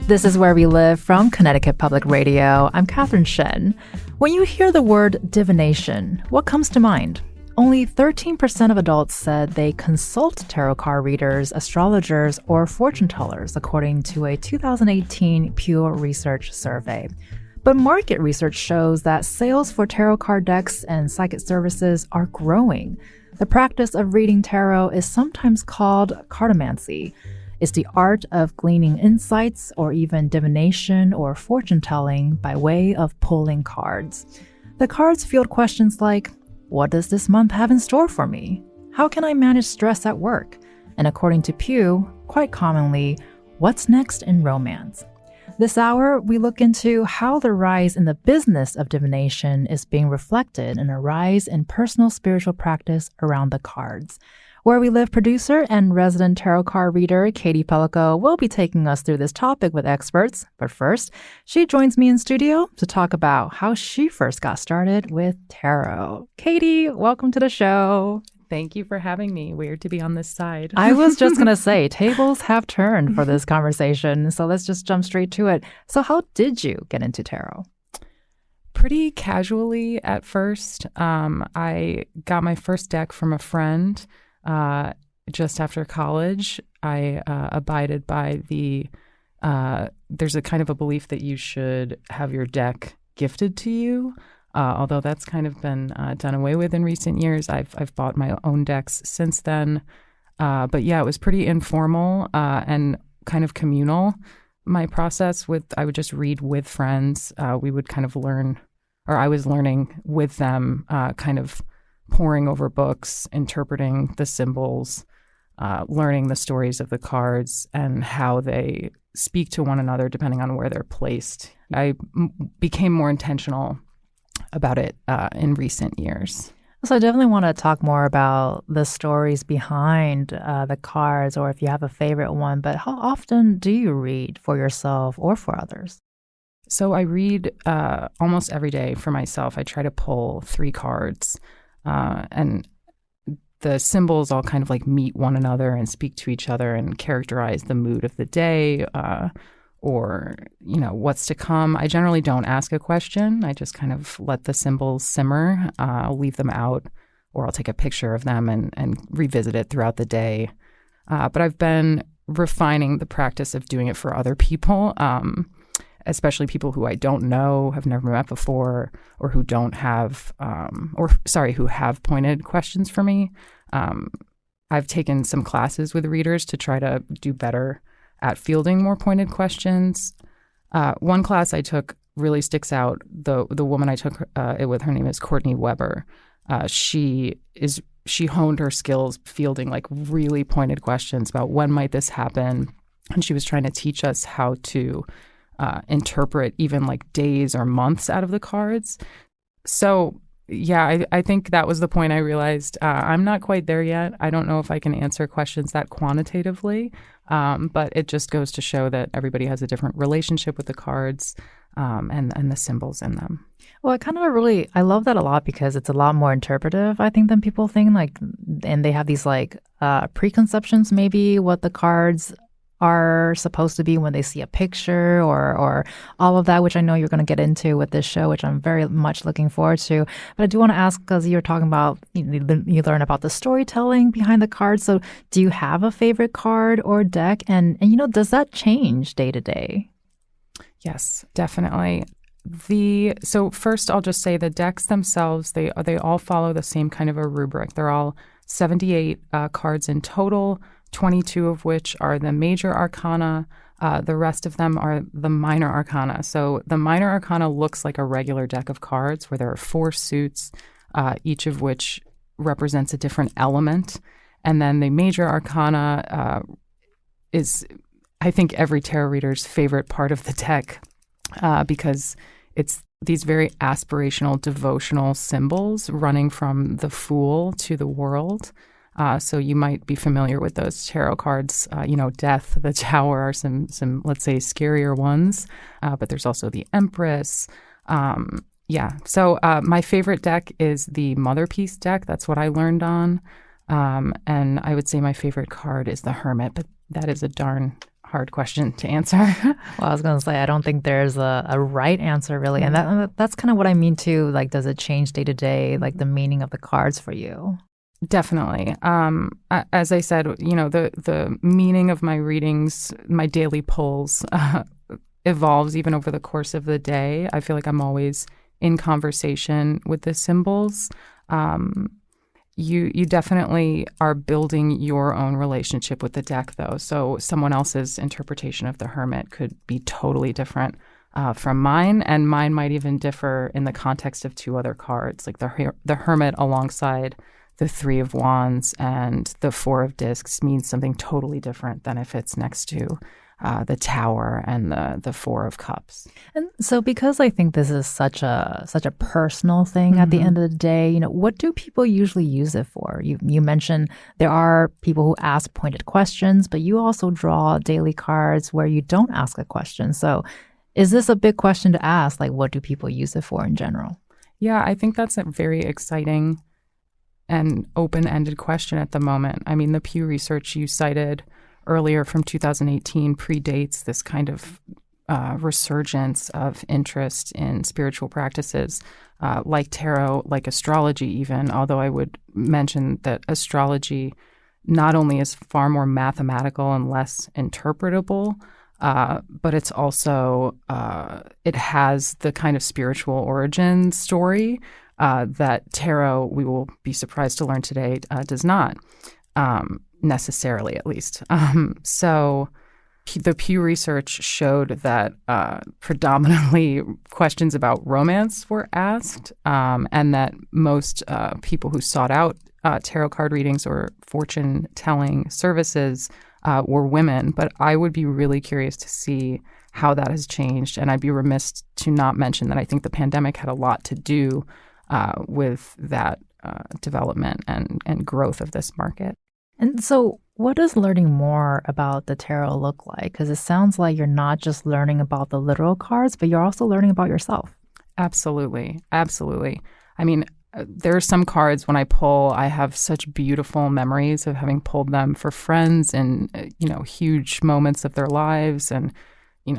This is Where We Live from Connecticut Public Radio. I'm Catherine Shen. When you hear the word divination, what comes to mind? Only 13% of adults said they consult tarot card readers, astrologers, or fortune tellers, according to a 2018 Pew Research survey. But market research shows that sales for tarot card decks and psychic services are growing. The practice of reading tarot is sometimes called cartomancy. It's the art of gleaning insights or even divination or fortune-telling by way of pulling cards. The cards field questions like, what does this month have in store for me? How can I manage stress at work? And according to Pew, quite commonly, what's next in romance? This hour, we look into how the rise in the business of divination is being reflected in a rise in personal spiritual practice around the cards. Where We Live producer and resident tarot card reader Katie Pellico will be taking us through this topic with experts. But first, she joins me in studio to talk about how she first got started with tarot. Katie, welcome to the show. Thank you for having me. Weird to be on this side. I was just going to say, tables have turned for this conversation. So let's just jump straight to it. So how did you get into tarot? Pretty casually at first. I got my first deck from a friend. Just after college. I abided by there's a kind of a belief that you should have your deck gifted to you, although that's kind of been done away with in recent years. I've bought my own decks since then. But yeah, it was pretty informal and kind of communal. My process I would just read with friends. We would kind of learn, or I was learning with them, kind of poring over books, interpreting the symbols, learning the stories of the cards and how they speak to one another depending on where they're placed. I became more intentional about it in recent years. So I definitely want to talk more about the stories behind the cards, or if you have a favorite one. But how often do you read for yourself or for others? So I read almost every day for myself. I try to pull 3 cards. And the symbols all kind of like meet one another and speak to each other and characterize the mood of the day or, what's to come. I generally don't ask a question. I just kind of let the symbols simmer. I'll leave them out or I'll take a picture of them and revisit it throughout the day. But I've been refining the practice of doing it for other people, especially people who I don't know, have never met before, or who don't have, who have pointed questions for me. I've taken some classes with readers to try to do better at fielding more pointed questions. One class I took really sticks out. The woman I took it with, her name is Courtney Weber. She honed her skills fielding like really pointed questions about when might this happen, and she was trying to teach us how to interpret even like days or months out of the cards. So yeah, I think that was the point I realized I'm not quite there yet. I don't know if I can answer questions that quantitatively, but it just goes to show that everybody has a different relationship with the cards and the symbols in them. Well, I love that a lot because it's a lot more interpretive, I think, than people think. And they have these preconceptions, maybe what the cards are supposed to be when they see a picture or all of that, which I know you're going to get into with this show, which I'm very much looking forward to. But I do want to ask, because you're talking about, you learn about the storytelling behind the cards. So do you have a favorite card or deck? And does that change day to day? Yes, definitely. So first, I'll just say the decks themselves, they all follow the same kind of a rubric. They're all 78 cards in total, 22 of which are the major arcana. The rest of them are the minor arcana. So the minor arcana looks like a regular deck of cards where there are 4 suits, each of which represents a different element. And then the major arcana is, I think, every tarot reader's favorite part of the deck because it's these very aspirational, devotional symbols running from the Fool to the World. So you might be familiar with those tarot cards. Death, the Tower are some let's say, scarier ones. But there's also the Empress. So my favorite deck is the Mother Piece deck. That's what I learned on. And I would say my favorite card is the Hermit, but that is a darn hard question to answer. Well, I was going to say, I don't think there's a right answer, really. And that's kind of what I mean, too. Like, does it change day to day, like the meaning of the cards for you? Definitely. As I said, the meaning of my readings, my daily pulls, evolves even over the course of the day. I feel like I'm always in conversation with the symbols. You definitely are building your own relationship with the deck, though. So someone else's interpretation of the Hermit could be totally different from mine, and mine might even differ in the context of two other cards, like the Hermit alongside the Three of Wands and the Four of Discs means something totally different than if it's next to the Tower and the Four of Cups. And so, because I think this is such a personal thing at the end of the day, what do people usually use it for? You mentioned there are people who ask pointed questions, but you also draw daily cards where you don't ask a question. So, is this a big question to ask? Like, what do people use it for in general? Yeah, I think that's a very exciting and open-ended question at the moment. I mean, the Pew Research you cited earlier from 2018 predates this kind of resurgence of interest in spiritual practices like tarot, like astrology even, although I would mention that astrology not only is far more mathematical and less interpretable, but it's also, it has the kind of spiritual origin story that tarot, we will be surprised to learn today, does not, necessarily at least. So the Pew Research showed that predominantly questions about romance were asked, and that most people who sought out tarot card readings or fortune-telling services were women. But I would be really curious to see how that has changed, and I'd be remiss to not mention that I think the pandemic had a lot to do with that development and growth of this market. And so what does learning more about the tarot look like? Because it sounds like you're not just learning about the literal cards, but you're also learning about yourself. Absolutely. Absolutely. I mean, there are some cards when I pull, I have such beautiful memories of having pulled them for friends and, huge moments of their lives. And,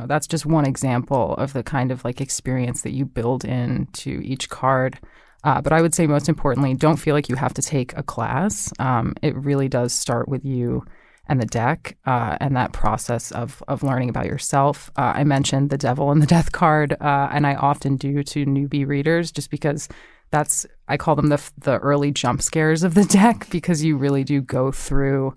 that's just one example of the kind of like experience that you build into each card. But I would say most importantly, don't feel like you have to take a class. It really does start with you and the deck and that process of learning about yourself. I mentioned the Devil and the Death card, and I often do to newbie readers just because I call them the early jump scares of the deck, because you really do go through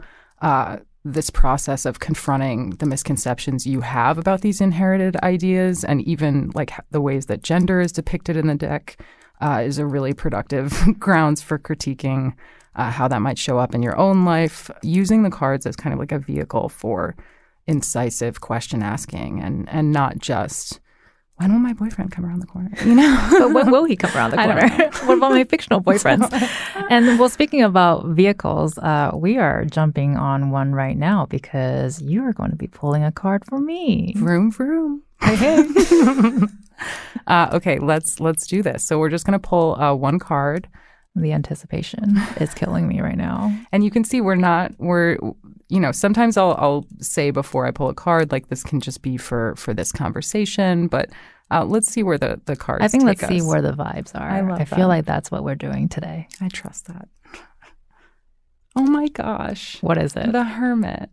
this process of confronting the misconceptions you have about these inherited ideas, and even like the ways that gender is depicted in the deck is a really productive grounds for critiquing how that might show up in your own life, using the cards as kind of like a vehicle for incisive question asking and not just, when will my boyfriend come around the corner? But when will he come around the corner? What about my fictional boyfriends? And well, speaking about vehicles, we are jumping on one right now because you are going to be pulling a card for me. Vroom, vroom. Hey. Okay, let's do this. So we're just going to pull one card. The anticipation is killing me right now. And you can see sometimes I'll say before I pull a card, like this can just be for this conversation, but let's see where the cards I think take let's see where the vibes are. I feel like that's what we're doing today. I trust that. Oh my gosh. What is it? The Hermit.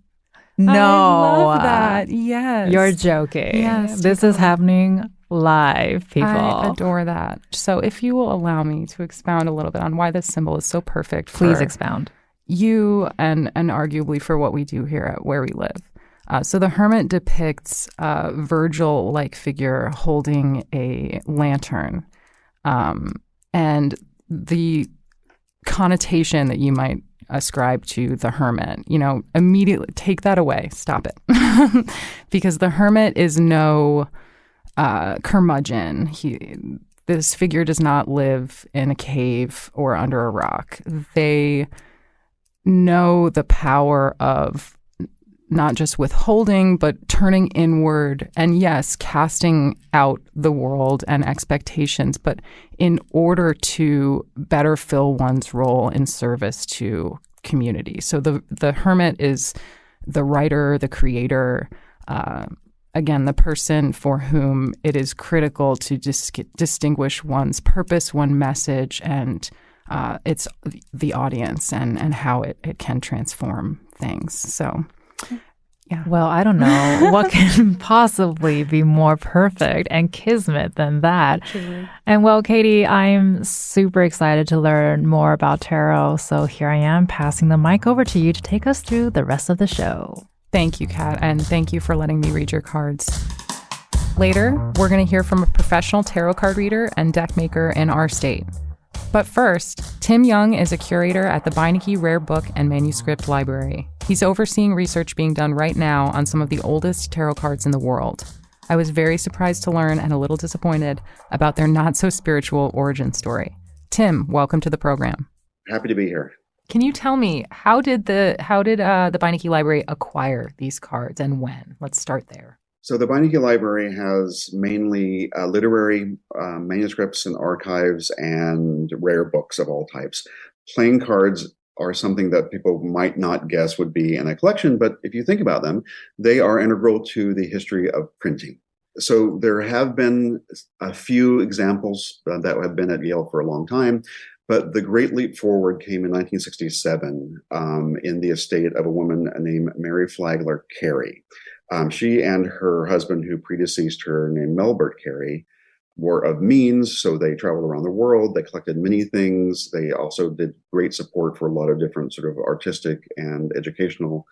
No. I love that. Yes. You're joking. Yes. This is happening live, people. I adore that. So if you will allow me to expound a little bit on why this symbol is so perfect Please expound. You and arguably for what we do here at Where We Live. So the Hermit depicts a Virgil-like figure holding a lantern. And the connotation that you might ascribe to the Hermit, immediately take that away. Stop it. Because the Hermit is no curmudgeon. This figure does not live in a cave or under a rock. They know the power of not just withholding, but turning inward and, yes, casting out the world and expectations, but in order to better fill one's role in service to community. So the Hermit is the writer, the creator, again, the person for whom it is critical to distinguish one's purpose, one message, and it's the audience and how it can transform things. So, yeah. Well, I don't know what can possibly be more perfect and kismet than that. Truly. And well, Katie, I'm super excited to learn more about tarot. So here I am passing the mic over to you to take us through the rest of the show. Thank you, Kat, and thank you for letting me read your cards. Later, we're going to hear from a professional tarot card reader and deck maker in our state. But first, Tim Young is a curator at the Beinecke Rare Book and Manuscript Library. He's overseeing research being done right now on some of the oldest tarot cards in the world. I was very surprised to learn and a little disappointed about their not-so-spiritual origin story. Tim, welcome to the program. Happy to be here. Can you tell me, how did the Beinecke Library acquire these cards and when? Let's start there. So the Beinecke Library has mainly literary manuscripts and archives and rare books of all types. Playing cards are something that people might not guess would be in a collection, but if you think about them, they are integral to the history of printing. So there have been a few examples that have been at Yale for a long time, but the great leap forward came in 1967 in the estate of a woman named Mary Flagler Carey. She and her husband, who predeceased her, named Melbert Carey, were of means, so they traveled around the world. They collected many things. They also did great support for a lot of different sort of artistic and educational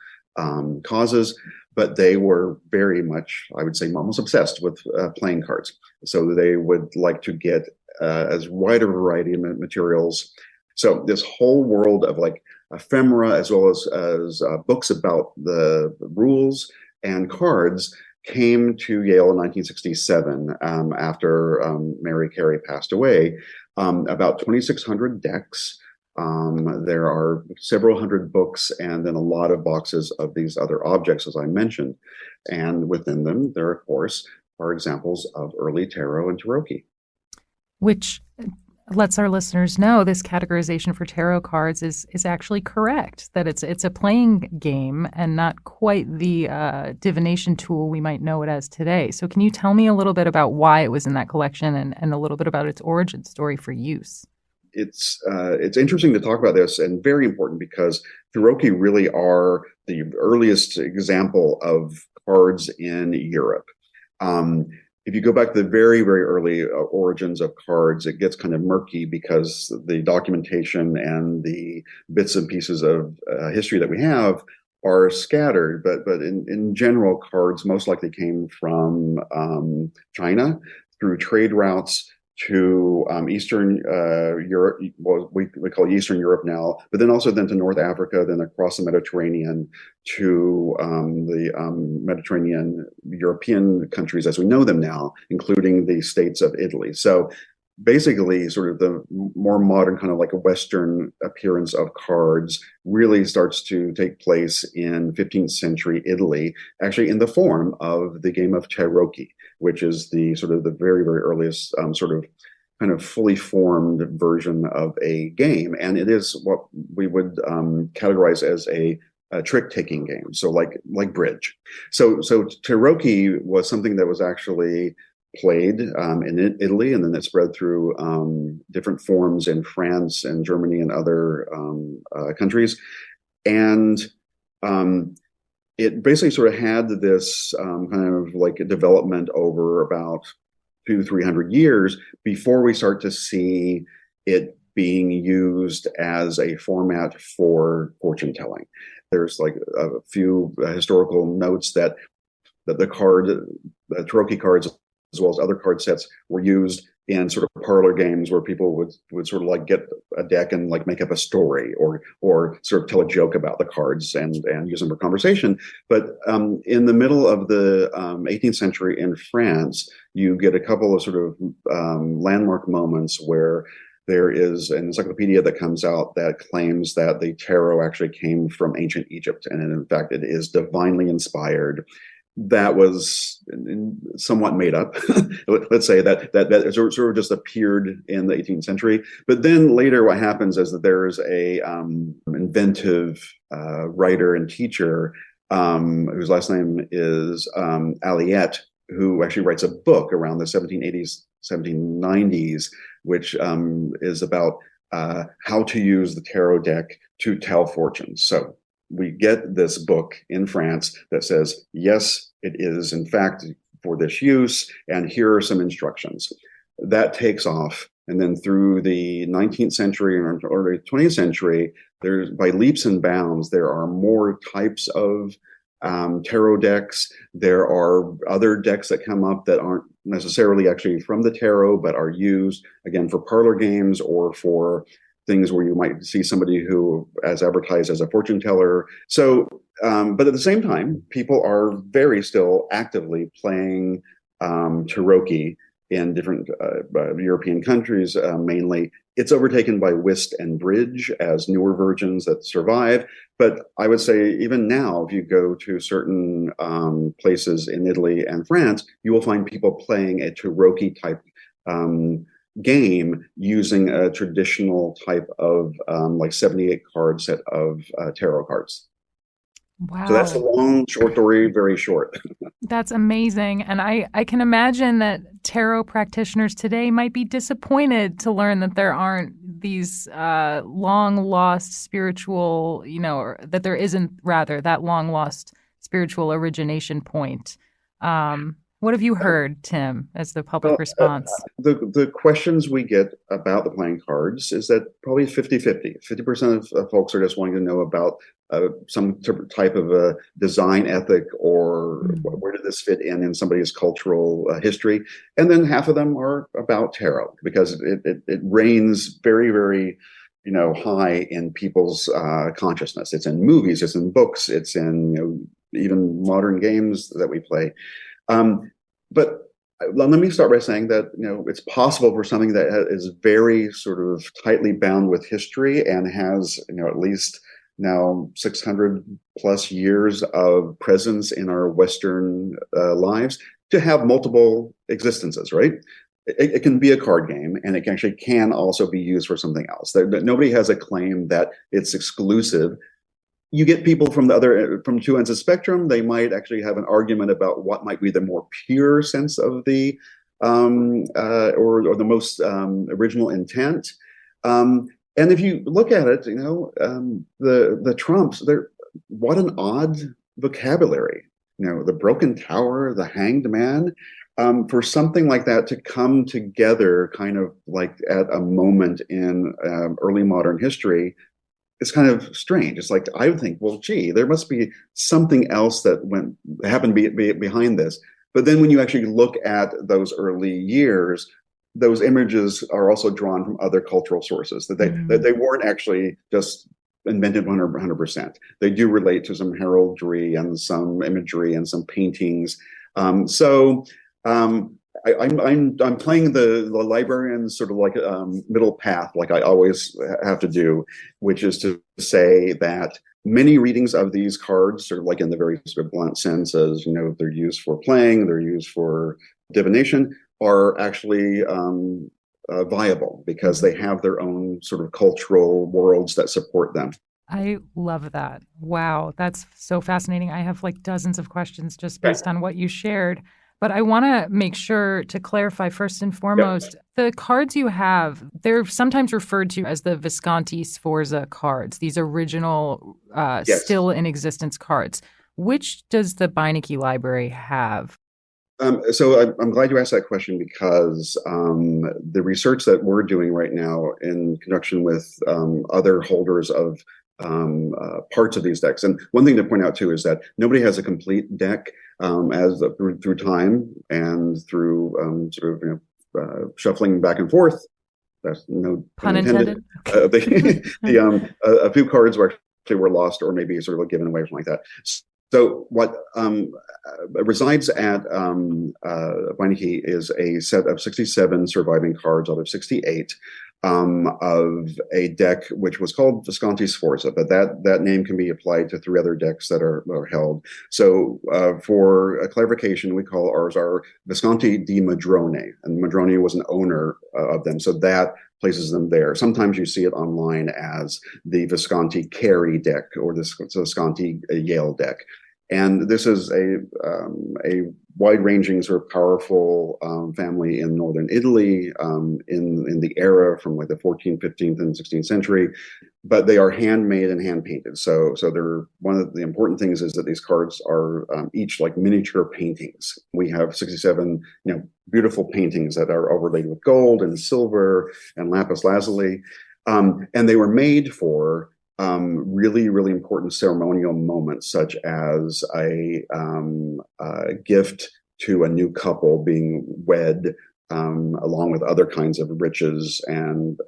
causes, but they were very much, I would say, almost obsessed with playing cards. So they would like to get as wide a variety of materials. So this whole world of like ephemera, as well as books about the rules and cards, came to Yale in 1967 after Mary Carey passed away. About 2,600 decks. There are several hundred books and then a lot of boxes of these other objects, as I mentioned. And within them, there, of course, are examples of early tarot and tarot. Which lets our listeners know this categorization for tarot cards is actually correct, that it's a playing game and not quite the divination tool we might know it as today. So can you tell me a little bit about why it was in that collection and a little bit about its origin story for use? It's interesting to talk about this, and very important, because tarot really are the earliest example of cards in Europe. If you go back to the very, very early origins of cards, it gets kind of murky because the documentation and the bits and pieces of history that we have are scattered. But in general, cards most likely came from China through trade routes to Eastern Europe, well, we call Eastern Europe now, but then also then to North Africa, then across the Mediterranean to the Mediterranean European countries as we know them now, including the states of Italy. So basically sort of the more modern kind of like a Western appearance of cards really starts to take place in 15th century Italy, actually in the form of the game of tarot, which is the sort of the very, very earliest sort of kind of fully formed version of a game. And it is what we would categorize as a trick-taking game, so like bridge. So tarot was something that was actually played in Italy, and then it spread through different forms in France and Germany and other countries. And it basically sort of had this kind of like a development over about 200-300 years before we start to see it being used as a format for fortune telling. There's like a few historical notes that the tarot cards, as well as other card sets, were used in sort of parlor games where people would sort of like get a deck and like make up a story or sort of tell a joke about the cards and use them for conversation. But in the middle of the 18th century in France, you get a couple of sort of landmark moments where there is an encyclopedia that comes out that claims that the tarot actually came from ancient Egypt, and in fact it is divinely inspired. That was somewhat made up. Let's say that sort of just appeared in the 18th century. But then later what happens is that there's a inventive writer and teacher whose last name is Aliette, who actually writes a book around the 1780s, 1790s, which is about how to use the tarot deck to tell fortunes. So we get this book in France that says, yes, it is in fact for this use, and here are some instructions. That takes off. And then through the 19th century or early 20th century, there's by leaps and bounds, there are more types of tarot decks. There are other decks that come up that aren't necessarily actually from the tarot, but are used, again, for parlor games or for things where you might see somebody who is advertised as a fortune teller. So, but at the same time, people are very still actively playing tarot in different European countries, mainly. It's overtaken by whist and bridge as newer versions that survive. But I would say even now, if you go to certain places in Italy and France, you will find people playing a tarot type game using a traditional type of like 78 card set of tarot cards. Wow. So that's a long, short story, very short. That's amazing. And I can imagine that tarot practitioners today might be disappointed to learn that there aren't these long lost spiritual, or that there isn't rather that long lost spiritual origination point. What have you heard, Tim, as the public response? The questions we get about the playing cards is that probably 50-50. 50% of folks are just wanting to know about some type of a design ethic or where did this fit in somebody's cultural history. And then half of them are about tarot because it reigns very, very high in people's consciousness. It's in movies, it's in books, it's in even modern games that we play. But let me start by saying that it's possible for something that is very sort of tightly bound with history and has at least now 600 plus years of presence in our Western lives to have multiple existences, right? It can be a card game, and it actually can also be used for something else. Nobody has a claim that it's exclusive. You get people from two ends of the spectrum. They might actually have an argument about what might be the more pure sense of the or the most original intent. And if you look at it, the Trumps, what an odd vocabulary. The broken tower, the hanged man. For something like that to come together, kind of like at a moment in early modern history. It's kind of strange. It's like, I would think, well, gee, there must be something else that happened behind this. But then when you actually look at those early years, those images are also drawn from other cultural sources, that they weren't actually just invented 100%. They do relate to some heraldry and some imagery and some paintings. I'm playing the librarian sort of like middle path, like I always have to do, which is to say that many readings of these cards, sort of like in the very sort of blunt sense, as they're used for playing, they're used for divination, are actually viable because they have their own sort of cultural worlds that support them. I love that. Wow, that's so fascinating. I have like dozens of questions just based on what you shared. But I want to make sure to clarify first and foremost, the cards you have, they're sometimes referred to as the Visconti Sforza cards, these original, still in existence cards. Which does the Beinecke Library have? So I'm glad you asked that question because the research that we're doing right now in conjunction with other holders of parts of these decks. And one thing to point out too is that nobody has a complete deck through time and through shuffling back and forth. That's no pun intended. A few cards were lost or maybe sort of given away or something like that. So what resides at Beinecke is a set of 67 surviving cards out of 68 of a deck which was called Visconti Sforza, but that name can be applied to 3 other decks that are held. So for a clarification, we call ours our Visconti di Madrone, and Madrone was an owner of them, so that places them there. Sometimes you see it online as the Visconti Carey deck or the Visconti Yale deck. And this is a wide-ranging, sort of powerful family in northern Italy in the era from like the 14th, 15th, and 16th century. But they are handmade and hand painted. So they're one of the important things is that these cards are each like miniature paintings. We have 67, beautiful paintings that are overlaid with gold and silver and lapis lazuli, and they were made for really, really important ceremonial moments, such as a gift to a new couple being wed, along with other kinds of riches and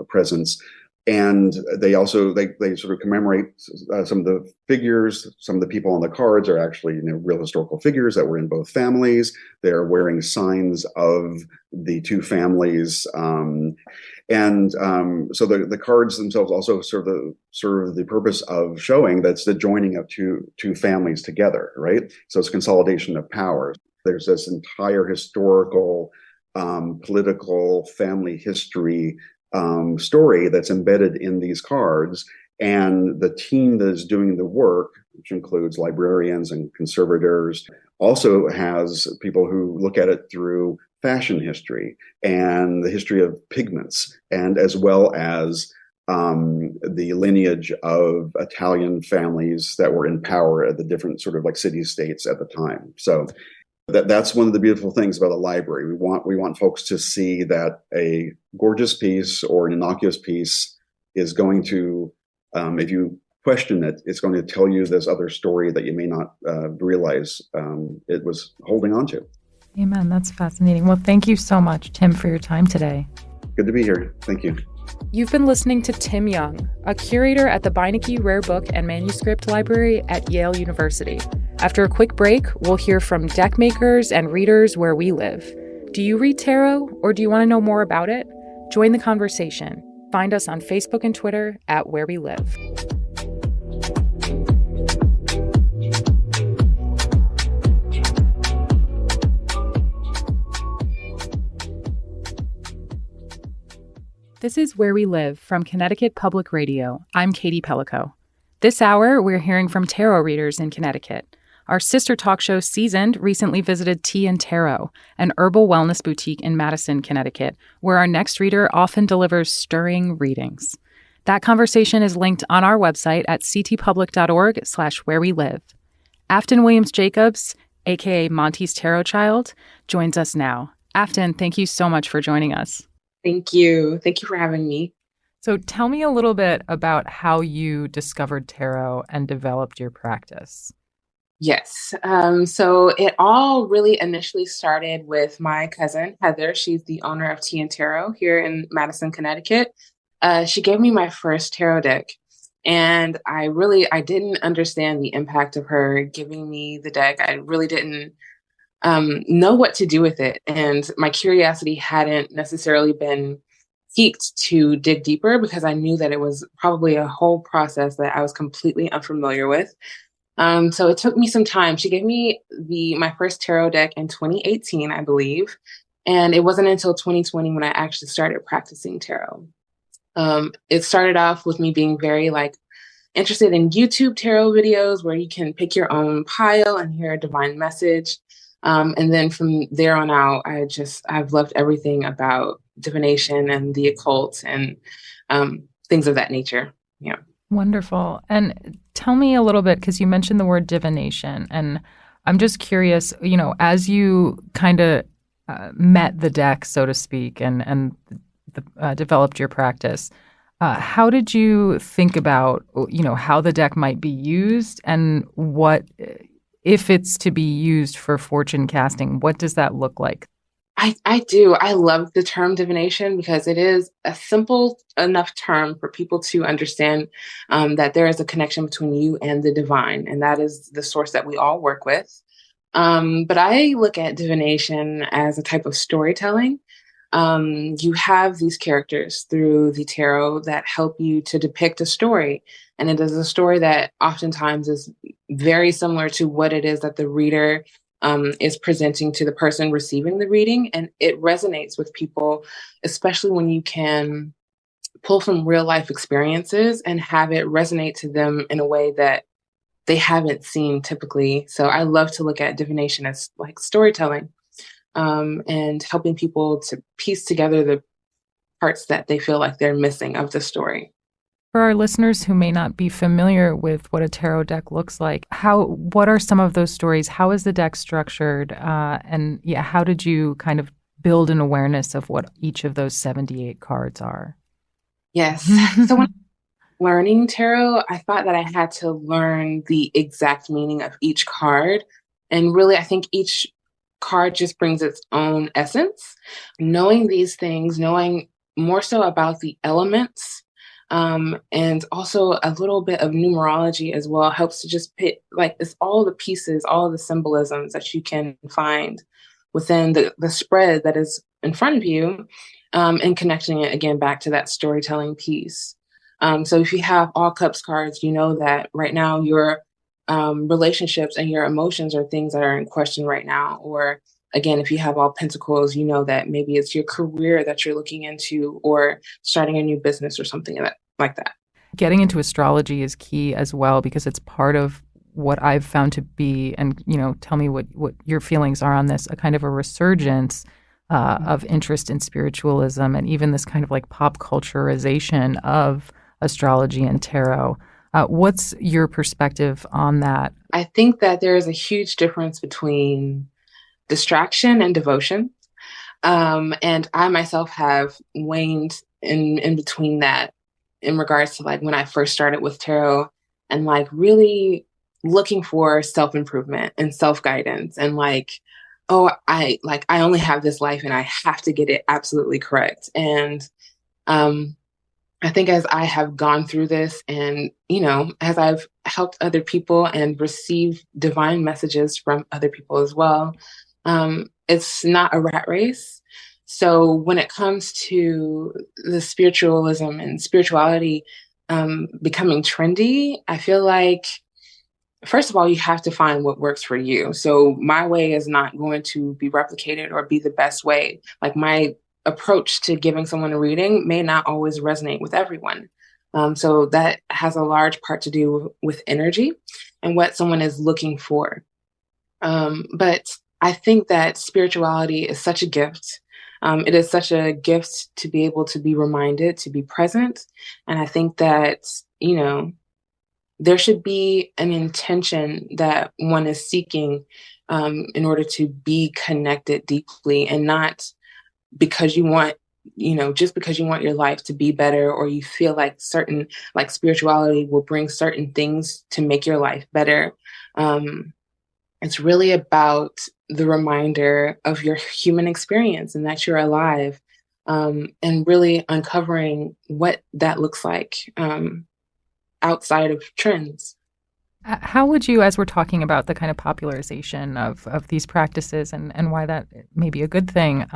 presents. And they also they sort of commemorate some of the figures. Some of the people on the cards are actually real historical figures that were in both families. They're wearing signs of the two families, and so the cards themselves also serve the purpose of showing that's the joining of two families together, right? So it's consolidation of powers. There's this entire historical, political, family history story that's embedded in these cards, and the team that is doing the work, which includes librarians and conservators, also has people who look at it through fashion history and the history of pigments, and as well as the lineage of Italian families that were in power at the different sort of like city-states at the time. So that's one of the beautiful things about a library. We want folks to see that a gorgeous piece or an innocuous piece is going to, if you question it, it's going to tell you this other story that you may not realize it was holding on to. Amen. That's fascinating. Well, thank you so much, Tim, for your time today. Good to be here. Thank you. You've been listening to Tim Young, a curator at the Beinecke Rare Book and Manuscript Library at Yale University. After a quick break, we'll hear from deck makers and readers where we live. Do you read tarot, or do you want to know more about it? Join the conversation. Find us on Facebook and Twitter at Where We Live. This is Where We Live from Connecticut Public Radio. I'm Katie Pellico. This hour, we're hearing from tarot readers in Connecticut. Our sister talk show, Seasoned, recently visited Tea and Tarot, an herbal wellness boutique in Madison, Connecticut, where our next reader often delivers stirring readings. That conversation is linked on our website at ctpublic.org/wherewelive. Afton Williams-Jacobs, aka Monty's Tarot Child, joins us now. Afton, thank you so much for joining us. Thank you. Thank you for having me. So tell me a little bit about how you discovered tarot and developed your practice. Yes. So it all really initially started with my cousin, Heather. She's the owner of Tea and Tarot here in Madison, Connecticut. She gave me my first tarot deck. And I didn't understand the impact of her giving me the deck. I really didn't know what to do with it. And my curiosity hadn't necessarily been piqued to dig deeper because I knew that it was probably a whole process that I was completely unfamiliar with. So it took me some time. She gave me my first tarot deck in 2018, I believe. And it wasn't until 2020 when I actually started practicing tarot. It started off with me being very interested in YouTube tarot videos where you can pick your own pile and hear a divine message. And then from there on out, I've loved everything about divination and the occult and things of that nature. Yeah. Wonderful. And tell me a little bit, because you mentioned the word divination, and I'm just curious, as you kind of met the deck, so to speak, and developed your practice, how did you think about, how the deck might be used, and what, if it's to be used for fortune casting, what does that look like? I do. I love the term divination because it is a simple enough term for people to understand that there is a connection between you and the divine, and that is the source that we all work with. But I look at divination as a type of storytelling. You have these characters through the tarot that help you to depict a story. And it is a story that oftentimes is very similar to what it is that the reader is presenting to the person receiving the reading. And it resonates with people, especially when you can pull from real life experiences and have it resonate to them in a way that they haven't seen typically. So I love to look at divination as like storytelling, and helping people to piece together the parts that they feel like they're missing of the story. For our listeners who may not be familiar with what a tarot deck looks like, what are some of those stories? How is the deck structured? And yeah, how did you kind of build an awareness of what each of those 78 cards are? Yes. So when learning tarot, I thought that I had to learn the exact meaning of each card. And really, I think each card just brings its own essence. Knowing these things, knowing more so about the elements, and also a little bit of numerology as well, helps to just put like it's all the pieces, all the symbolisms that you can find within the spread that is in front of you, and connecting it again back to that storytelling piece. So if you have all cups cards, you know that right now your relationships and your emotions are things that are in question right now. Or again, if you have all pentacles, you know that maybe it's your career that you're looking into or starting a new business or something like that. Getting into astrology is key as well because it's part of what I've found to be, and tell me what your feelings are on this, a kind of a resurgence of interest in spiritualism and even this kind of like pop culturization of astrology and tarot. What's your perspective on that? I think that there is a huge difference between distraction and devotion. And I myself have waned in between that in regards to like when I first started with tarot and like really looking for self-improvement and self-guidance and like, oh, I only have this life and I have to get it absolutely correct. And I think as I have gone through this and, as I've helped other people and received divine messages from other people as well, it's not a rat race. So when it comes to the spiritualism and spirituality becoming trendy, I feel like, first of all, you have to find what works for you. So my way is not going to be replicated or be the best way. Like my approach to giving someone a reading may not always resonate with everyone. So that has a large part to do with energy and what someone is looking for. But I think that spirituality is such a gift. It is such a gift to be able to be reminded, to be present. And I think that, there should be an intention that one is seeking in order to be connected deeply, and not because you want, just because you want your life to be better, or you feel like certain, like spirituality will bring certain things to make your life better. It's really about the reminder of your human experience and that you're alive, and really uncovering what that looks like outside of trends. How would you, as we're talking about the kind of popularization of these practices and why that may be a good thing,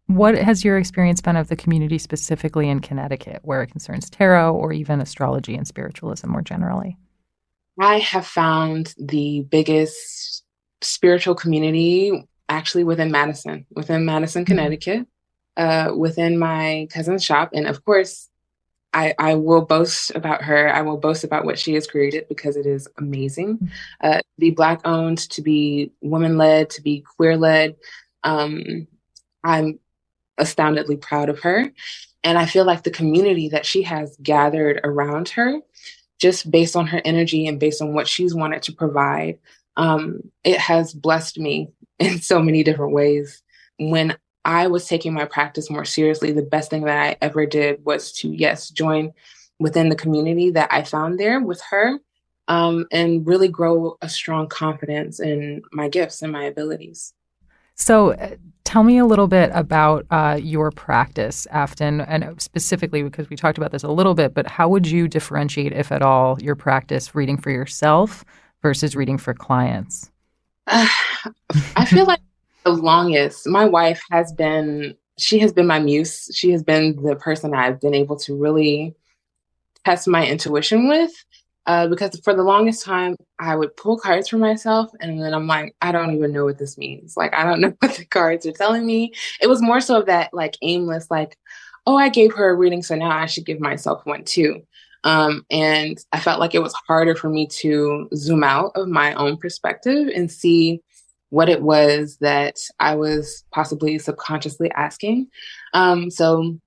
what has your experience been of the community specifically in Connecticut where it concerns tarot or even astrology and spiritualism more generally? I have found the biggest spiritual community actually within Madison, Connecticut, within my cousin's shop. And of course, I will boast about her. I will boast about what she has created because it is amazing. To be Black owned, to be woman led, to be queer led. I'm astoundedly proud of her. And I feel like the community that she has gathered around her, just based on her energy and based on what she's wanted to provide, it has blessed me in so many different ways. When I was taking my practice more seriously, the best thing that I ever did was to, yes, join within the community that I found there with her, and really grow a strong confidence in my gifts and my abilities. So tell me a little bit about your practice, Afton, and specifically because we talked about this a little bit, but how would you differentiate, if at all, your practice reading for yourself versus reading for clients? I feel like the longest, my wife she has been my muse. She has been the person I've been able to really test my intuition with. Because for the longest time, I would pull cards for myself and then I'm like, I don't even know what this means. Like, I don't know what the cards are telling me. It was more so of that like aimless, like, oh, I gave her a reading, so now I should give myself one too. And I felt like it was harder for me to zoom out of my own perspective and see what it was that I was possibly subconsciously asking. So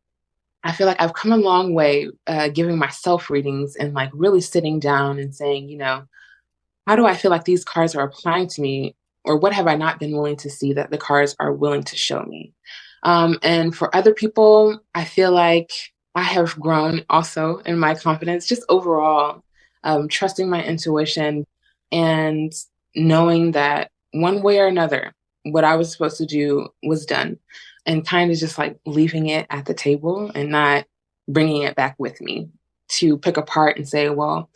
I feel like I've come a long way giving myself readings and like really sitting down and saying, how do I feel like these cards are applying to me? Or what have I not been willing to see that the cards are willing to show me? And for other people, I feel like I have grown also in my confidence, just overall, trusting my intuition and knowing that one way or another, what I was supposed to do was done, and kind of just like leaving it at the table and not bringing it back with me to pick apart and say, well,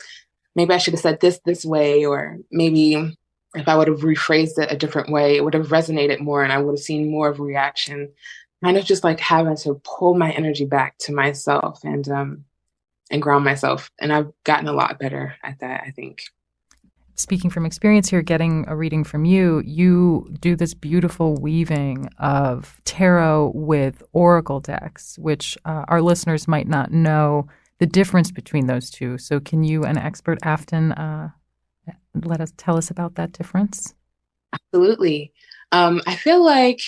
maybe I should have said this way, or maybe if I would have rephrased it a different way, it would have resonated more and I would have seen more of a reaction. Kind of just like having to pull my energy back to myself and ground myself. And I've gotten a lot better at that, I think. Speaking from experience here, getting a reading from you, you do this beautiful weaving of tarot with oracle decks, which our listeners might not know the difference between those two. So can you, an expert, Afton, tell us about that difference? Absolutely. I feel like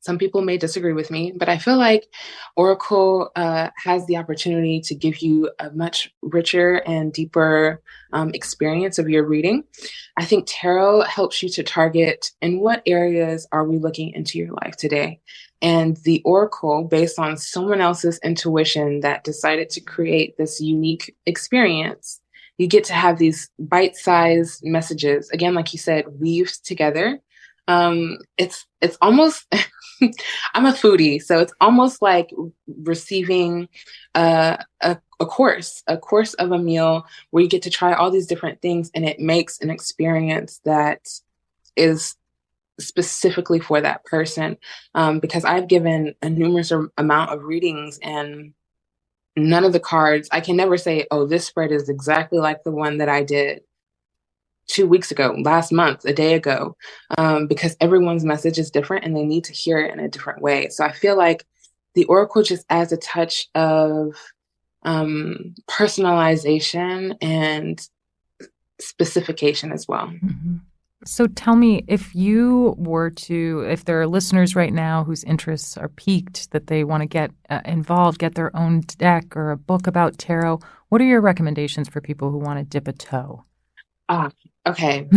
some people may disagree with me, but I feel like Oracle has the opportunity to give you a much richer and deeper experience of your reading. I think tarot helps you to target in what areas are we looking into your life today. And the Oracle, based on someone else's intuition that decided to create this unique experience, you get to have these bite-sized messages, again, like you said, weaved together. It's almost I'm a foodie, so it's almost like receiving a course of a meal where you get to try all these different things, and it makes an experience that is specifically for that person. Because I've given a numerous amount of readings, and none of the cards, I can never say, oh, this spread is exactly like the one that I did 2 weeks ago, last month, a day ago, because everyone's message is different and they need to hear it in a different way. So I feel like the Oracle just adds a touch of personalization and specification as well. Mm-hmm. So tell me, if there are listeners right now whose interests are piqued, that they want to get involved, get their own deck or a book about tarot, what are your recommendations for people who want to dip a toe? Okay.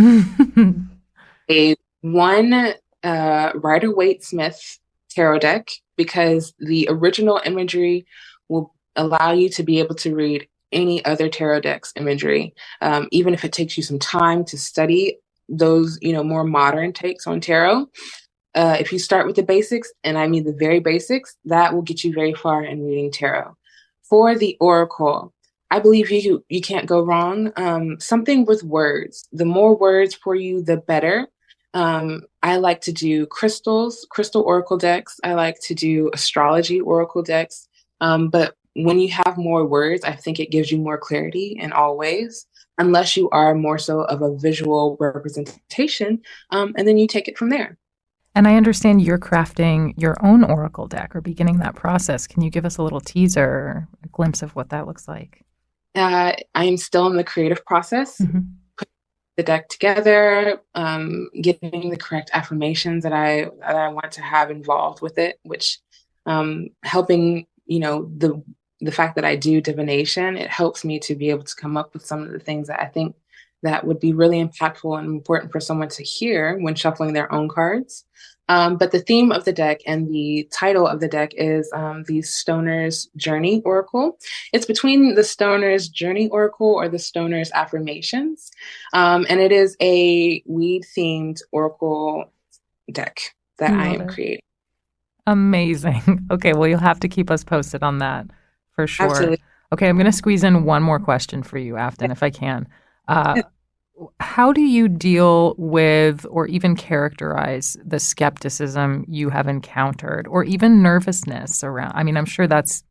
One Rider-Waite-Smith tarot deck, because the original imagery will allow you to be able to read any other tarot deck's imagery, even if it takes you some time to study those, more modern takes on tarot. If you start with the basics, and I mean the very basics, that will get you very far in reading tarot. For the Oracle, I believe you can't go wrong. Something with words. The more words for you, the better. I like to do crystal oracle decks. I like to do astrology oracle decks. But when you have more words, I think it gives you more clarity in all ways, unless you are more so of a visual representation. And then you take it from there. And I understand you're crafting your own oracle deck or beginning that process. Can you give us a little teaser or a glimpse of what that looks like? I am still in the creative process, putting the deck together, getting the correct affirmations that I want to have involved with it, which helping, the fact that I do divination, it helps me to be able to come up with some of the things that I think that would be really impactful and important for someone to hear when shuffling their own cards. But the theme of the deck and the title of the deck is the Stoner's Journey Oracle. It's between the Stoner's Journey Oracle or the Stoner's Affirmations. And it is a weed-themed oracle deck that I am creating. Amazing. Okay, well, you'll have to keep us posted on that for sure. Absolutely. Okay, I'm going to squeeze in one more question for you, Afton, if I can. How do you deal with or even characterize the skepticism you have encountered or even nervousness around? I mean, I'm sure that's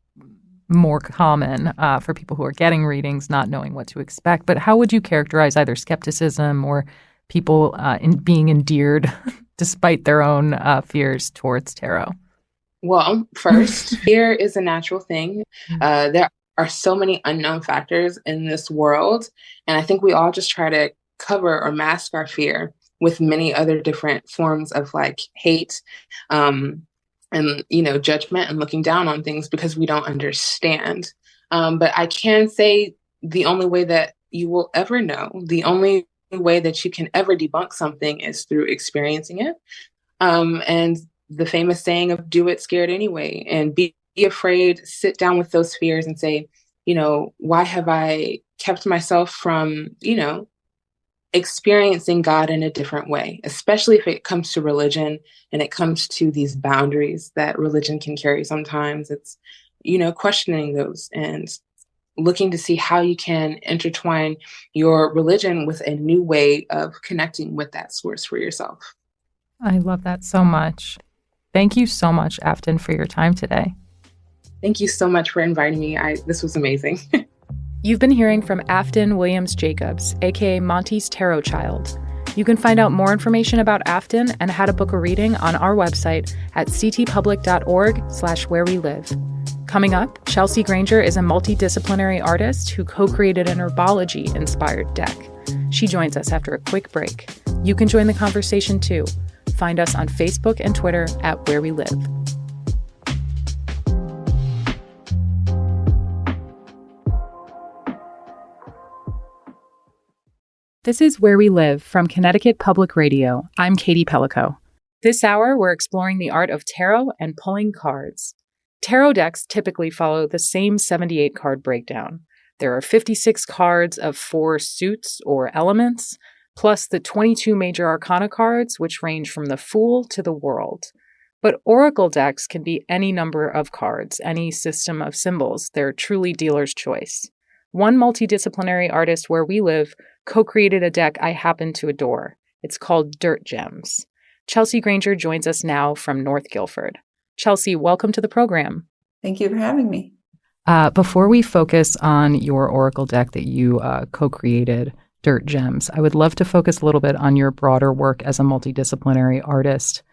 more common for people who are getting readings, not knowing what to expect. But how would you characterize either skepticism or people being endeared despite their own fears towards tarot? Well, first, fear is a natural thing. There are are so many unknown factors in this world. And I think we all just try to cover or mask our fear with many other different forms of like hate, and, judgment and looking down on things because we don't understand. But I can say the only way that you will ever know, the only way that you can ever debunk something is through experiencing it. And the famous saying of do it scared anyway, and be afraid, sit down with those fears and say, why have I kept myself from, experiencing God in a different way, especially if it comes to religion and it comes to these boundaries that religion can carry sometimes. It's, questioning those and looking to see how you can intertwine your religion with a new way of connecting with that source for yourself. I love that so much. Thank you so much, Afton, for your time today. Thank you so much for inviting me. This was amazing. You've been hearing from Afton Williams Jacobs, aka Monty's Tarot Child. You can find out more information about Afton and how to book a reading on our website at ctpublic.org/wherewelive. Coming up, Chelsea Granger is a multidisciplinary artist who co-created an herbology-inspired deck. She joins us after a quick break. You can join the conversation too. Find us on Facebook and Twitter at Where We Live. This is Where We Live from Connecticut Public Radio. I'm Katie Pellico. This hour, we're exploring the art of tarot and pulling cards. Tarot decks typically follow the same 78 card breakdown. There are 56 cards of 4 suits or elements, plus the 22 major arcana cards, which range from the Fool to the World. But oracle decks can be any number of cards, any system of symbols. They're truly dealer's choice. One multidisciplinary artist where we live co-created a deck I happen to adore. It's called Dirt Gems. Chelsea Granger joins us now from North Guilford. Chelsea, welcome to the program. Thank you for having me. Before we focus on your oracle deck that you co-created, Dirt Gems, I would love to focus a little bit on your broader work as a multidisciplinary artist.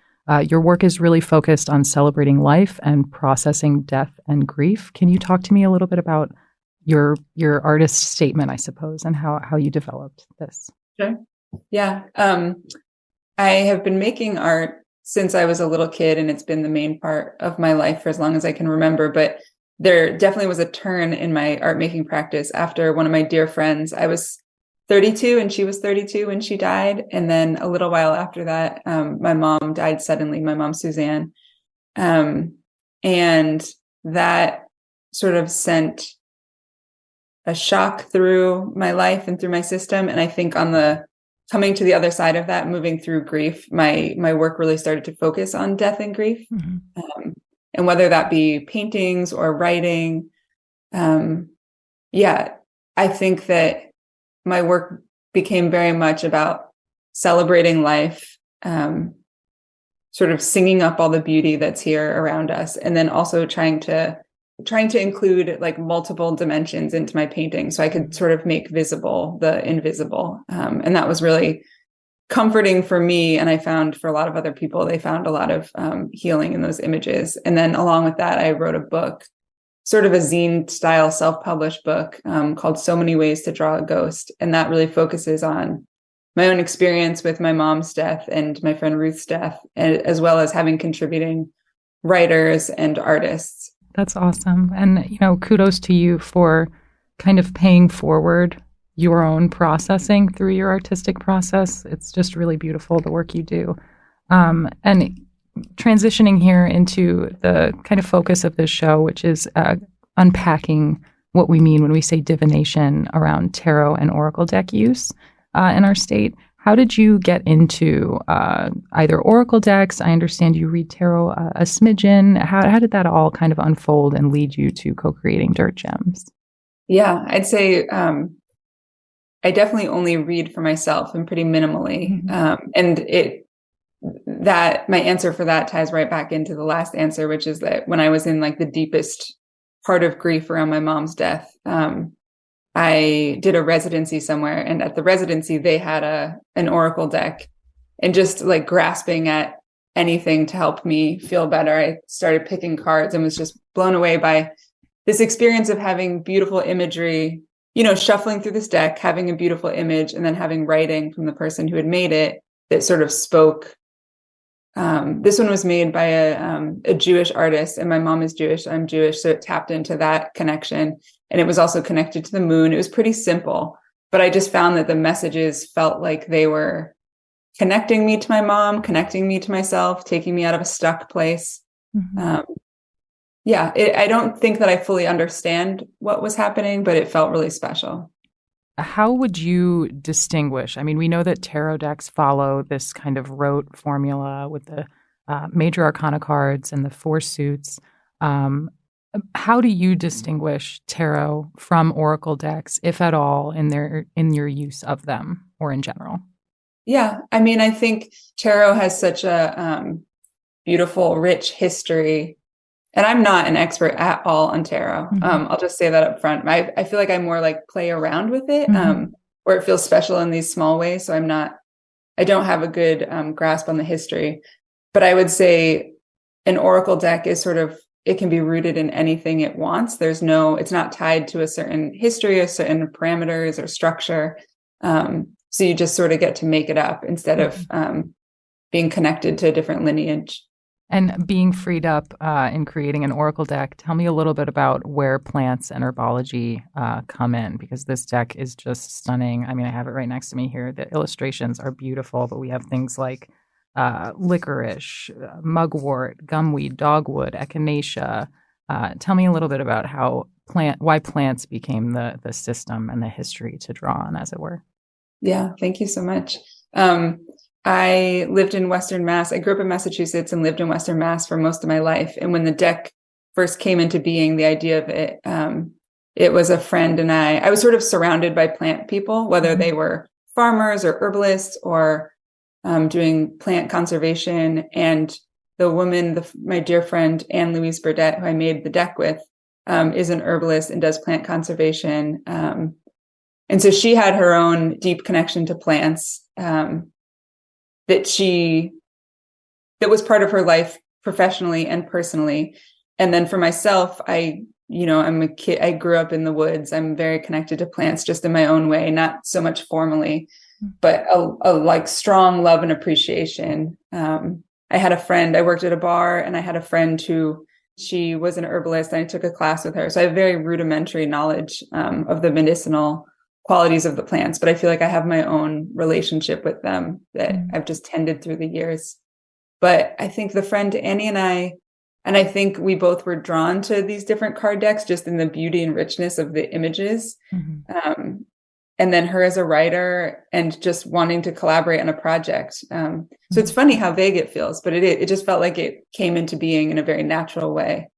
Your work is really focused on celebrating life and processing death and grief. Can you talk to me a little bit about your artist statement, I suppose, and how you developed this? Sure. Yeah. I have been making art since I was a little kid, and it's been the main part of my life for as long as I can remember. But there definitely was a turn in my art making practice after one of my dear friends. I was 32 and she was 32 when she died. And then a little while after that, my mom died suddenly, my mom, Suzanne. And that sort of sent a shock through my life and through my system. And I think on the coming to the other side of that, moving through grief, my work really started to focus on death and grief. Mm-hmm. And whether that be paintings or writing, I think that my work became very much about celebrating life, sort of singing up all the beauty that's here around us, and then also trying to include like multiple dimensions into my painting so I could sort of make visible the invisible. And that was really comforting for me. And I found for a lot of other people, they found a lot of healing in those images. And then along with that, I wrote a book, sort of a zine style self-published book called So Many Ways to Draw a Ghost. And that really focuses on my own experience with my mom's death and my friend Ruth's death, as well as having contributing writers and artists. That's awesome. And, kudos to you for kind of paying forward your own processing through your artistic process. It's just really beautiful, the work you do. And transitioning here into the kind of focus of this show, which is unpacking what we mean when we say divination around tarot and oracle deck use in our state. How did you get into either oracle decks? I understand you read tarot a smidgen. How did that all kind of unfold and lead you to co-creating Dirt Gems? Yeah, I'd say I definitely only read for myself and pretty minimally. Mm-hmm. And that my answer for that ties right back into the last answer, which is that when I was in like the deepest part of grief around my mom's death, I did a residency somewhere, and at the residency, they had an oracle deck, and just like grasping at anything to help me feel better. I started picking cards and was just blown away by this experience of having beautiful imagery, shuffling through this deck, having a beautiful image, and then having writing from the person who had made it that sort of spoke. This one was made by a Jewish artist, and my mom is Jewish. I'm Jewish, so it tapped into that connection. And it was also connected to the moon. It was pretty simple, but I just found that the messages felt like they were connecting me to my mom, connecting me to myself, taking me out of a stuck place. I don't think that I fully understand what was happening, but it felt really special. How would you distinguish? I mean, we know that tarot decks follow this kind of rote formula with the major arcana cards and the 4 suits. How do you distinguish tarot from oracle decks, if at all, in your use of them or in general? Yeah, I mean, I think tarot has such a beautiful, rich history. And I'm not an expert at all on tarot. I'll just say that up front. I feel like I more like play around with it, where it feels special in these small ways. So I don't have a good grasp on the history. But I would say an oracle deck is sort of, it can be rooted in anything it wants. It's not tied to a certain history or certain parameters or structure. So you just sort of get to make it up instead of being connected to a different lineage. And being freed up in creating an oracle deck, tell me a little bit about where plants and herbology come in, because this deck is just stunning. I mean, I have it right next to me here. The illustrations are beautiful, but we have things like licorice, mugwort, gumweed, dogwood, echinacea. Tell me a little bit about why plants became the system and the history to draw on, as it were. Yeah, thank you so much. I lived in Western Mass. I grew up in Massachusetts and lived in Western Mass for most of my life. And when the deck first came into being, the idea of it, it was a friend and I was sort of surrounded by plant people, whether they were farmers or herbalists or doing plant conservation. And the woman, my dear friend, Anne Louise Burdett, who I made the deck with, is an herbalist and does plant conservation. And so she had her own deep connection to plants that was part of her life professionally and personally. And then for myself, I'm a kid. I grew up in the woods. I'm very connected to plants just in my own way, not so much formally, but a like strong love and appreciation. I had a friend, I worked at a bar and I had a friend she was an herbalist and I took a class with her. So I have very rudimentary knowledge of the medicinal qualities of the plants, but I feel like I have my own relationship with them that I've just tended through the years. But I think the friend Annie and I think we both were drawn to these different card decks just in the beauty and richness of the images. And then her as a writer and just wanting to collaborate on a project. So it's funny how vague it feels, but it just felt like it came into being in a very natural way.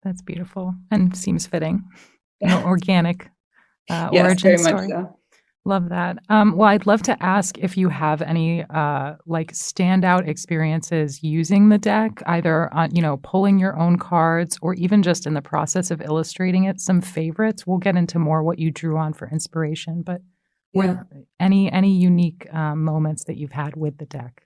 That's beautiful and seems fitting. Organic. Yes, origin very story. much so. Love that. Well, I'd love to ask if you have any standout experiences using the deck, either on, pulling your own cards or even just in the process of illustrating it. Some favorites. We'll get into more what you drew on for inspiration, but were any unique moments that you've had with the deck?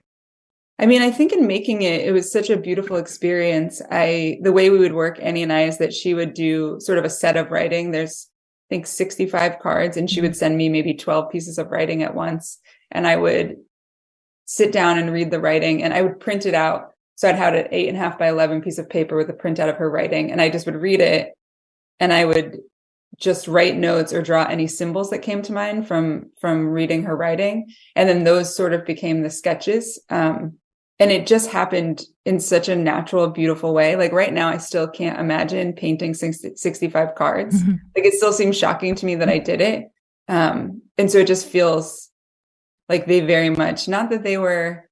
I mean, I think in making it was such a beautiful experience. The way we would work, Annie and I, is that she would do sort of a set of writing. There's I think 65 cards, and she would send me maybe 12 pieces of writing at once. And I would sit down and read the writing and I would print it out. So I'd have an 8.5 by 11 piece of paper with a printout of her writing. And I just would read it and I would just write notes or draw any symbols that came to mind from reading her writing. And then those sort of became the sketches. And it just happened in such a natural, beautiful way. Like right now, I still can't imagine painting 65 cards. Like it still seems shocking to me that I did it. And so it just feels like they very much, not that they were,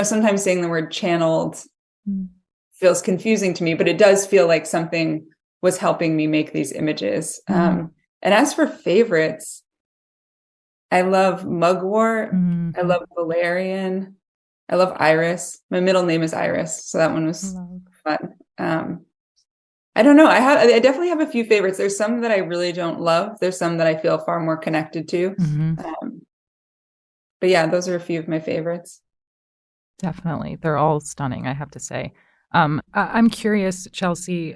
sometimes saying the word channeled feels confusing to me, but it does feel like something was helping me make these images. And as for favorites, I love mugwort. I love valerian. I love Iris. My middle name is Iris, so that one was fun. I don't know. I definitely have a few favorites. There's some that I really don't love. There's some that I feel far more connected to. But yeah, those are a few of my favorites. Definitely. They're all stunning, I have to say. I'm curious, Chelsea,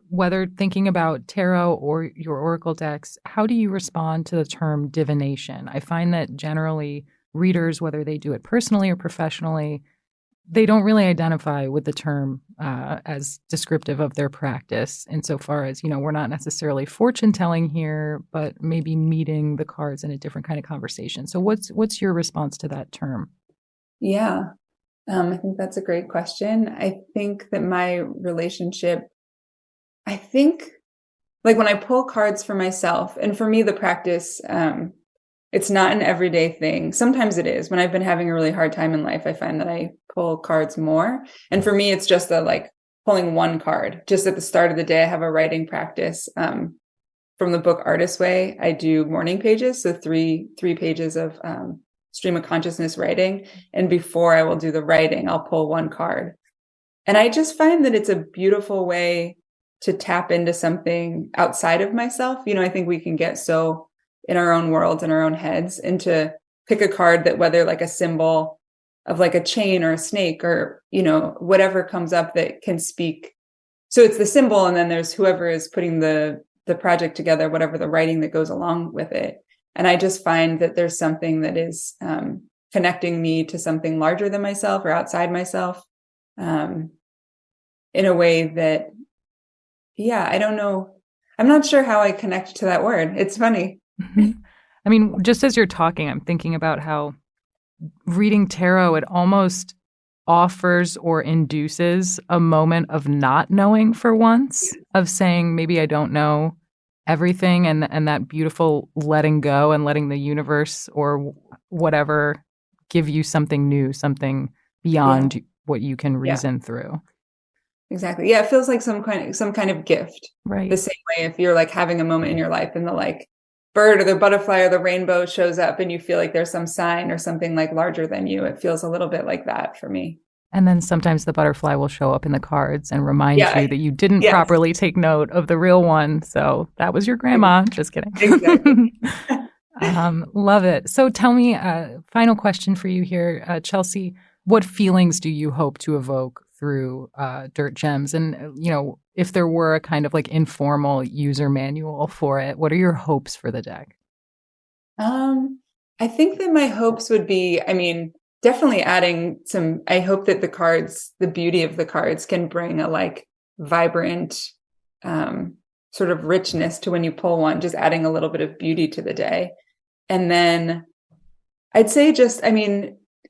whether thinking about tarot or your oracle decks, how do you respond to the term divination? I find that generally readers, whether they do it personally or professionally, they don't really identify with the term as descriptive of their practice insofar as, we're not necessarily fortune telling here, but maybe meeting the cards in a different kind of conversation. So what's your response to that term? Yeah. I think that's a great question. I think that my relationship, like when I pull cards for myself, and for me, the practice, it's not an everyday thing. Sometimes it is. When I've been having a really hard time in life, I find that I pull cards more. And for me, it's just pulling one card. Just at the start of the day, I have a writing practice. From the book Artist Way, I do morning pages. So three pages of stream of consciousness writing. And before I will do the writing, I'll pull one card. And I just find that it's a beautiful way to tap into something outside of myself. I think we can get so in our own worlds, in our own heads, and to pick a card that, whether like a symbol of like a chain or a snake or, whatever comes up that can speak. So it's the symbol. And then there's whoever is putting the project together, whatever the writing that goes along with it. And I just find that there's something that is connecting me to something larger than myself or outside myself in a way that, I don't know. I'm not sure how I connect to that word. It's funny. Mm-hmm. I mean, just as you're talking, I'm thinking about how reading tarot, it almost offers or induces a moment of not knowing for once, of saying, maybe I don't know everything, and that beautiful letting go and letting the universe or whatever give you something new, something beyond what you can reason through. Exactly. Yeah, it feels like some kind of gift. Right. The same way if you're like having a moment in your life and the bird or the butterfly or the rainbow shows up and you feel like there's some sign or something like larger than you. It feels a little bit like that for me. And then sometimes the butterfly will show up in the cards and remind you that you didn't properly take note of the real one. So that was your grandma. Just kidding. Exactly. Love it. So tell me, final question for you here, Chelsea. What feelings do you hope to evoke through Dirt Gems? And, if there were a kind of informal user manual for it, what are your hopes for the deck? I think that my hopes would be, definitely adding some, I hope that the cards, the beauty of the cards can bring a vibrant sort of richness to when you pull one, just adding a little bit of beauty to the day. And then I'd say just,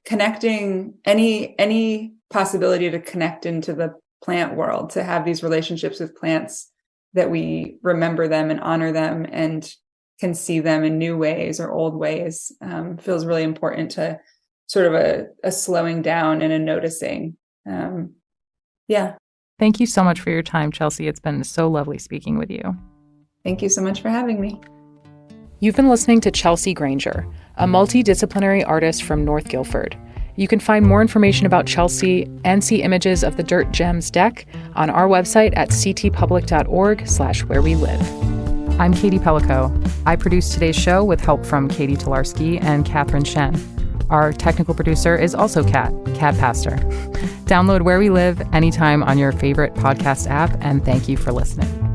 connecting any possibility to connect into the plant world, to have these relationships with plants that we remember them and honor them and can see them in new ways or old ways, feels really important to sort of a slowing down and a noticing. Thank you so much for your time, Chelsea. It's been so lovely speaking with you. Thank you so much for having me. You've been listening to Chelsea Granger, a multidisciplinary artist from North Guilford. You can find more information about Chelsea and see images of the Dirt Gems deck on our website at ctpublic.org/wherewelive. I'm Katie Pellico. I produced today's show with help from Katie Tolarski and Catherine Shen. Our technical producer is also Kat Pastor. Download Where We Live anytime on your favorite podcast app, and thank you for listening.